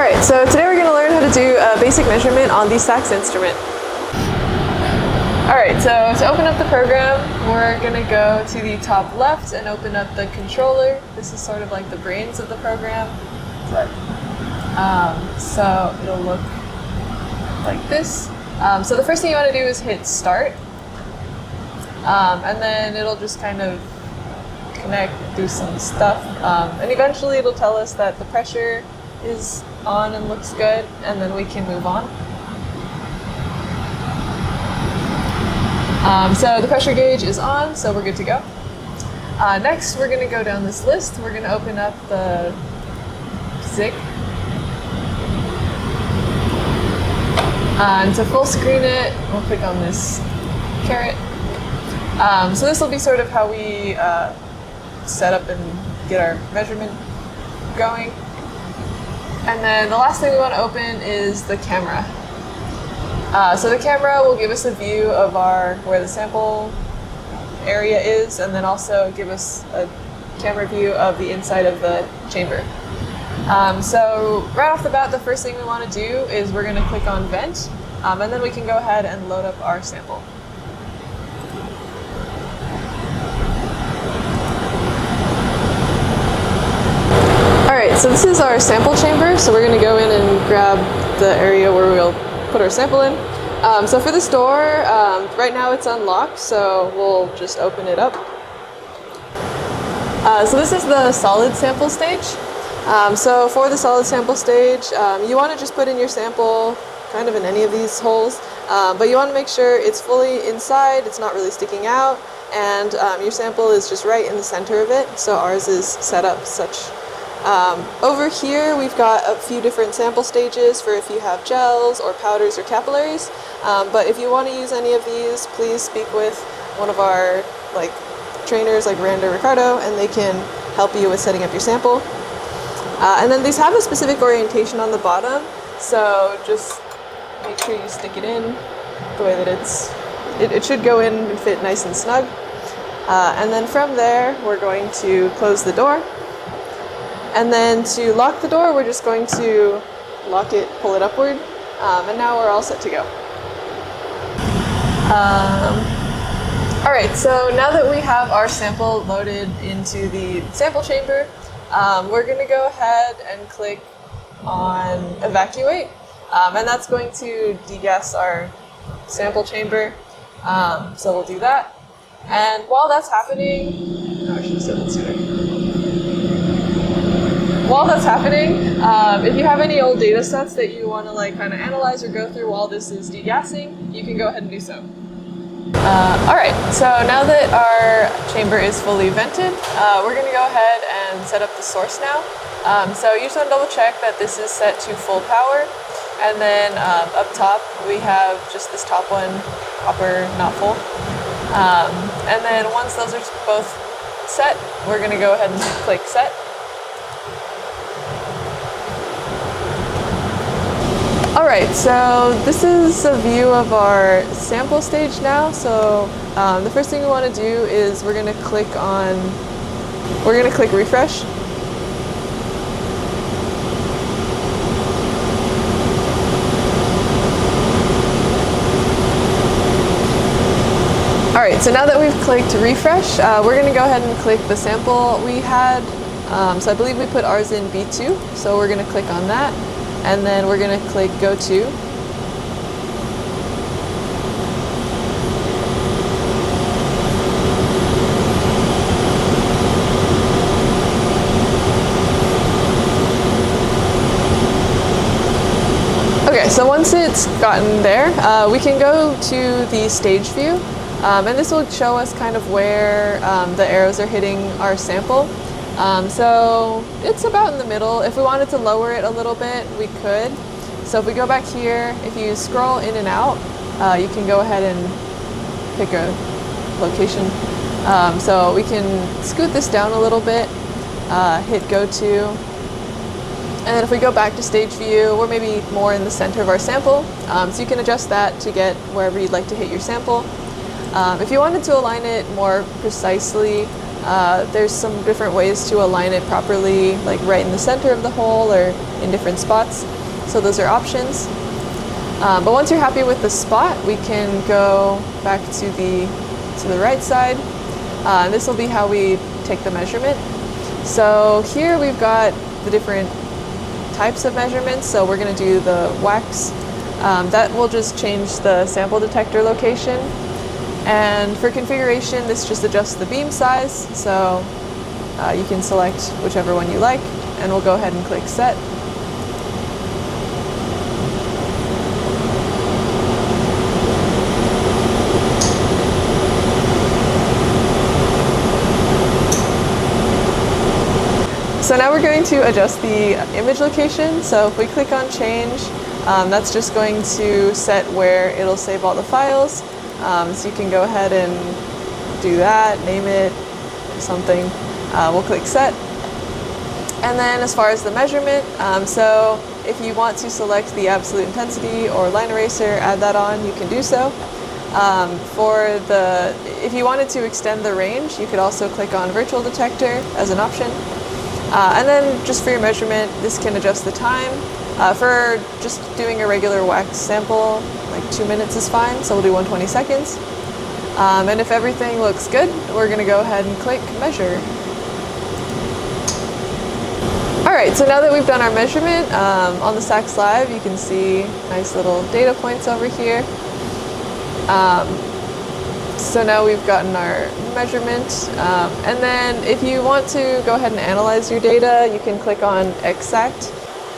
Alright, so today we're going to learn how to do a basic measurement on the sax instrument. Alright, so to open up the program, we're going to go to the top left and open up the controller. This is sort of like the brains of the program. So it'll look like this. So the first thing you want to do is hit start. And then it'll just kind of connect, do some stuff. And eventually it'll tell us that the pressure is on and looks good, and then we can move on. So the pressure gauge is on, so we're good to go. Next, we're going to go down this list. We're going to open up the ZIC. And to full screen it, we'll click on this caret. So this will be sort of how we set up and get our measurement going. And then the last thing we want to open is the camera. So the camera will give us a view of where the sample area is, and then also give us a camera view of the inside of the chamber. So right off the bat, the first thing we want to do is we're going to click on vent, and then we can go ahead and load up our sample. Alright, so this is our sample chamber, so we're going to go in and grab the area where we'll put our sample in. So for this door, right now it's unlocked, so we'll just open it up. So this is the solid sample stage. So for the solid sample stage, you want to just put in your sample kind of in any of these holes, but you want to make sure it's fully inside, it's not really sticking out, and your sample is just right in the center of it, so ours is set up such. Over here we've got a few different sample stages for if you have gels or powders or capillaries, but if you want to use any of these, please speak with one of our trainers like Randa or Ricardo, and they can help you with setting up your sample. And then these have a specific orientation on the bottom, so just make sure you stick it in the way that it should go in and fit nice and snug. And then from there we're going to close the door. And then to lock the door, we're just going to lock it, pull it upward, and now we're all set to go. Alright, so now that we have our sample loaded into the sample chamber, we're going to go ahead and click on evacuate, and that's going to degas our sample chamber, so we'll do that. And while that's happening, I should have said that sooner. While that's happening, if you have any old data sets that you want to kind of analyze or go through while this is degassing, you can go ahead and do so. Alright, so now that our chamber is fully vented, we're going to go ahead and set up the source now. So you just want to double check that this is set to full power, and then up top we have just this top one, copper, not full. And then once those are both set, we're going to go ahead and click set. Alright, so this is a view of our sample stage now. So the first thing we want to do is we're going to click refresh. Alright, so now that we've clicked refresh, we're going to go ahead and click the sample we had. So I believe we put ours in B2, so we're going to click on that. And then we're going to click Go To. Okay, so once it's gotten there, we can go to the stage view. And this will show us kind of where the arrows are hitting our sample. So it's about in the middle. If we wanted to lower it a little bit, we could. So if we go back here, if you scroll in and out, you can go ahead and pick a location. So we can scoot this down a little bit, hit go to, and then if we go back to stage view, we're maybe more in the center of our sample. So you can adjust that to get wherever you'd like to hit your sample. If you wanted to align it more precisely, there's some different ways to align it properly, like right in the center of the hole or in different spots. So those are options. But once you're happy with the spot, we can go back to the right side. This will be how we take the measurement. So here we've got the different types of measurements. So we're going to do the wax. That will just change the sample detector location. And for configuration, this just adjusts the beam size. So you can select whichever one you like, and we'll go ahead and click set. So now we're going to adjust the image location. So if we click on change, that's just going to set where it'll save all the files. So you can go ahead and do that, name it something. We'll click set. And then as far as the measurement, so if you want to select the absolute intensity or line eraser, add that on, you can do so. If you wanted to extend the range, you could also click on virtual detector as an option. And then just for your measurement, this can adjust the time. For just doing a regular wax sample, like 2 minutes is fine, so we'll do 120 seconds. And if everything looks good, we're going to go ahead and click measure. Alright, so now that we've done our measurement, on the Xeuss Live you can see nice little data points over here. So now we've gotten our measurement, and then if you want to go ahead and analyze your data, you can click on exact.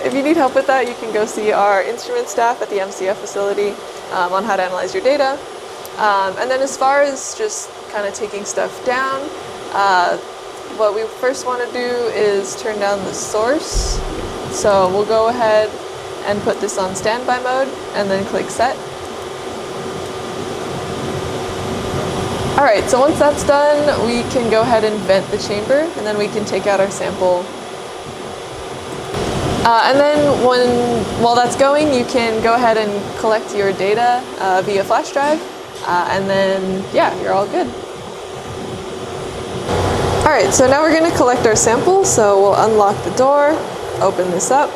If you need help with that, you can go see our instrument staff at the MCF facility on how to analyze your data. And then as far as just kind of taking stuff down, what we first want to do is turn down the source. So we'll go ahead and put this on standby mode and then click set. Alright, so once that's done, we can go ahead and vent the chamber, and then we can take out our sample. And then while that's going, you can go ahead and collect your data via flash drive, and then yeah, you're all good. Alright, so now we're going to collect our sample, so we'll unlock the door, open this up.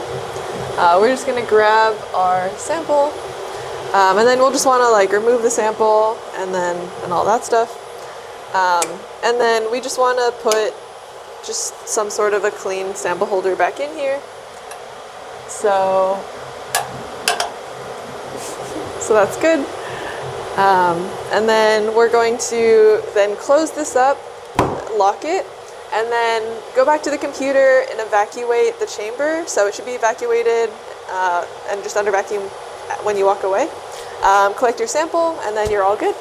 We're just going to grab our sample. And then we'll just want to like remove the sample and all that stuff. And then we just want to put just some sort of a clean sample holder back in here. So that's good. And then we're going to then close this up, lock it, and then go back to the computer and evacuate the chamber. So it should be evacuated and just under vacuum when you walk away. Collect your sample, and then you're all good.